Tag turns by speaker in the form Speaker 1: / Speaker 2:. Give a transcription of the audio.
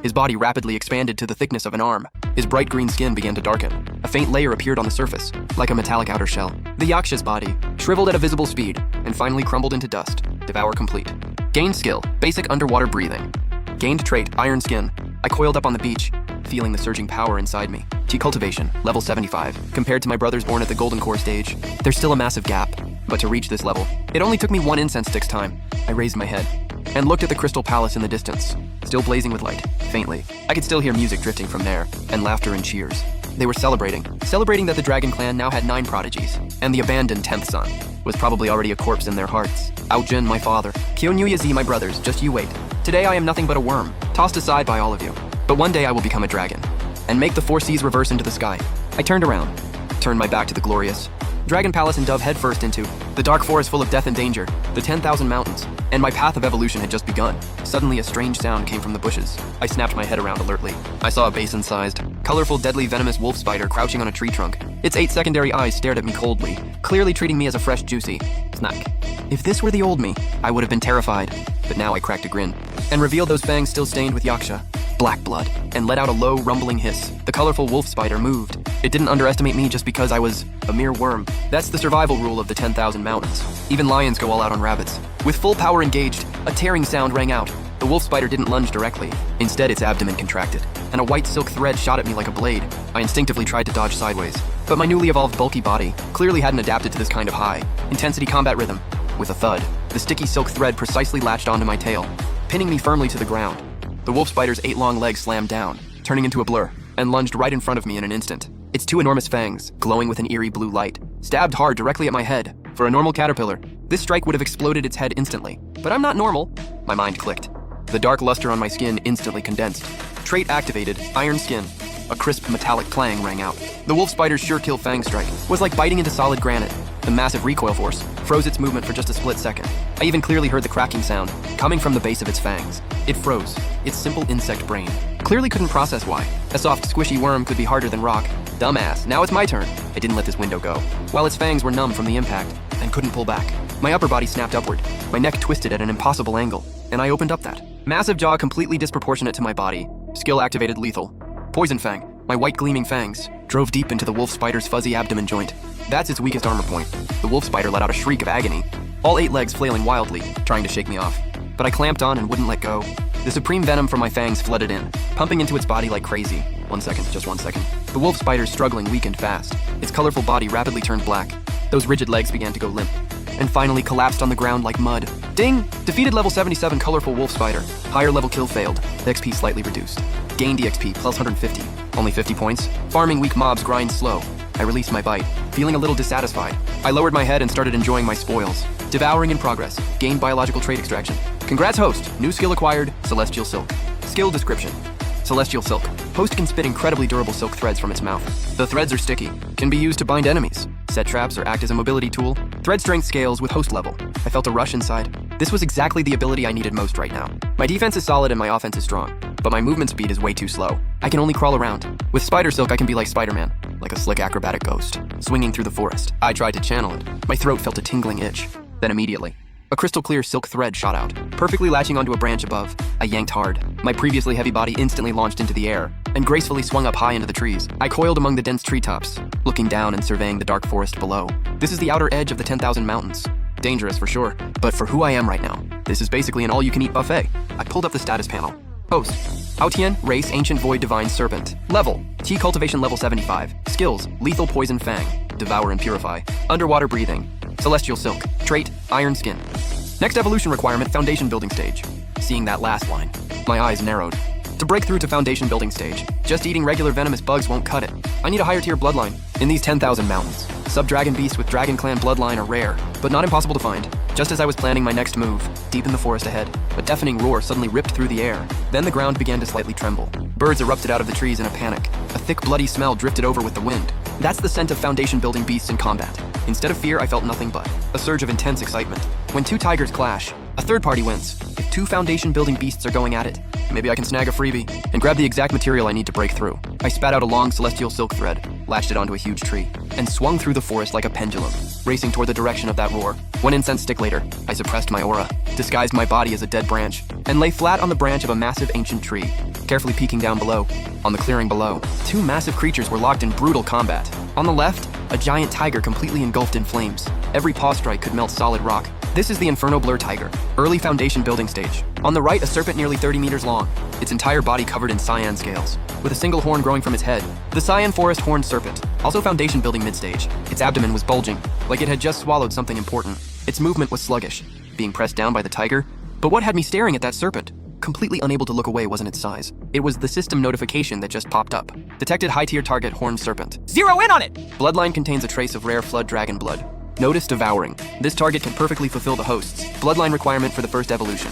Speaker 1: His body rapidly expanded to the thickness of an arm. His bright green skin began to darken. A faint layer appeared on the surface, like a metallic outer shell. The Yaksha's body shriveled at a visible speed and finally crumbled into dust. Devour complete. Gained skill, basic underwater breathing. Gained trait, iron skin. I coiled up on the beach, feeling the surging power inside me. Tea cultivation, level 75. Compared to my brothers born at the Golden Core stage, there's still a massive gap. But to reach this level, it only took me 1 incense stick's time. I raised my head and looked at the crystal palace in the distance, still blazing with light, faintly. I could still hear music drifting from there, and laughter and cheers. They were celebrating that the Dragon Clan now had 9 prodigies, and the abandoned 10th son was probably already a corpse in their hearts. Aojin, my father. Kyonyuyazi, my brothers, just you wait. Today I am nothing but a worm, tossed aside by all of you. But one day I will become a dragon, and make the 4 seas reverse into the sky. I turned around, turned my back to the glorious Dragon Palace and dove headfirst into the dark forest full of death and danger, the 10,000 mountains, and my path of evolution had just begun. Suddenly a strange sound came from the bushes. I snapped my head around alertly. I saw a basin-sized, colorful, deadly, venomous wolf spider crouching on a tree trunk. Its 8 secondary eyes stared at me coldly, clearly treating me as a fresh, juicy snack. If this were the old me, I would have been terrified, but now I cracked a grin and revealed those fangs still stained with yaksha, black blood, and let out a low, rumbling hiss. The colorful wolf spider moved. It didn't underestimate me just because I was a mere worm. That's the survival rule of the 10,000 mountains. Even lions go all out on rabbits. With full power engaged, a tearing sound rang out. The wolf spider didn't lunge directly. Instead, its abdomen contracted, and a white silk thread shot at me like a blade. I instinctively tried to dodge sideways, but my newly evolved bulky body clearly hadn't adapted to this kind of high-intensity combat rhythm. With a thud, the sticky silk thread precisely latched onto my tail, pinning me firmly to the ground. The wolf spider's 8 long legs slammed down, turning into a blur, and lunged right in front of me in an instant. Its 2 enormous fangs, glowing with an eerie blue light, stabbed hard directly at my head. For a normal caterpillar, this strike would have exploded its head instantly. But I'm not normal. My mind clicked. The dark luster on my skin instantly condensed. Trait activated, iron skin. A crisp metallic clang rang out. The wolf spider's sure kill fang strike was like biting into solid granite. The massive recoil force froze its movement for just a split second. I even clearly heard the cracking sound coming from the base of its fangs. It froze. Its simple insect brain clearly couldn't process why a soft, squishy worm could be harder than rock. Dumbass, now it's my turn. I didn't let this window go, while its fangs were numb from the impact and couldn't pull back. My upper body snapped upward, my neck twisted at an impossible angle, and I opened up that. Massive jaw completely disproportionate to my body. Skill activated lethal. Poison fang, my white gleaming fangs, drove deep into the wolf spider's fuzzy abdomen joint. That's its weakest armor point. The wolf spider let out a shriek of agony, all 8 legs flailing wildly, trying to shake me off. But I clamped on and wouldn't let go. The supreme venom from my fangs flooded in, pumping into its body like crazy. 1 second, just 1 second. The wolf spider's struggling weakened fast. Its colorful body rapidly turned black. Those rigid legs began to go limp, and finally collapsed on the ground like mud. Ding! Defeated level 77 colorful wolf spider. Higher level kill failed. The XP slightly reduced. Gained EXP plus 150. Only 50 points. Farming weak mobs grind slow. I released my bite, feeling a little dissatisfied. I lowered my head and started enjoying my spoils. Devouring in progress. Gained biological trait extraction. Congrats, host. New skill acquired, Celestial Silk. Skill description. Celestial Silk. Host can spit incredibly durable silk threads from its mouth. The threads are sticky, can be used to bind enemies, set traps, or act as a mobility tool. Thread strength scales with host level. I felt a rush inside. This was exactly the ability I needed most right now. My defense is solid and my offense is strong, but my movement speed is way too slow. I can only crawl around. With Spider Silk, I can be like Spider-Man, like a slick acrobatic ghost, swinging through the forest. I tried to channel it. My throat felt a tingling itch. Then immediately, a crystal clear silk thread shot out, perfectly latching onto a branch above. I yanked hard. My previously heavy body instantly launched into the air and gracefully swung up high into the trees. I coiled among the dense treetops, looking down and surveying the dark forest below. This is the outer edge of the 10,000 mountains. Dangerous for sure, but for who I am right now, this is basically an all-you-can-eat buffet. I pulled up the status panel. Host: Aotian, race, Ancient Void Divine Serpent. Level: Tea Cultivation level 75. Skills: Lethal Poison Fang, Devour and Purify. Underwater Breathing. Celestial Silk. Trait: Iron Skin. Next evolution requirement, Foundation Building Stage. Seeing that last line, my eyes narrowed. To break through to Foundation Building Stage, just eating regular venomous bugs won't cut it. I need a higher tier bloodline. In these 10,000 mountains, sub-dragon beasts with Dragon Clan bloodline are rare, but not impossible to find. Just as I was planning my next move, deep in the forest ahead, a deafening roar suddenly ripped through the air. Then the ground began to slightly tremble. Birds erupted out of the trees in a panic. A thick, bloody smell drifted over with the wind. That's the scent of foundation building beasts in combat. Instead of fear, I felt nothing but a surge of intense excitement. When 2 tigers clash, a third party wins. If 2 foundation building beasts are going at it, maybe I can snag a freebie and grab the exact material I need to break through. I spat out a long celestial silk thread, lashed it onto a huge tree, and swung through the forest like a pendulum, racing toward the direction of that roar. 1 incense stick later, I suppressed my aura, disguised my body as a dead branch, and lay flat on the branch of a massive ancient tree, carefully peeking down below. On the clearing below, 2 massive creatures were locked in brutal combat. On the left, a giant tiger completely engulfed in flames. Every paw strike could melt solid rock. This is the Inferno Blur Tiger, early foundation building stage. On the right, a serpent nearly 30 meters long, its entire body covered in cyan scales, with a single horn growing from its head. The cyan forest horned serpent, also foundation building mid-stage. Its abdomen was bulging, like it had just swallowed something important. Its movement was sluggish, being pressed down by the tiger. But what had me staring at that serpent? Completely unable to look away wasn't its size. It was the system notification that just popped up. Detected high-tier target horned serpent.
Speaker 2: Zero in on it!
Speaker 1: Bloodline contains a trace of rare flood dragon blood. Notice devouring. This target can perfectly fulfill the host's bloodline requirement for the first evolution.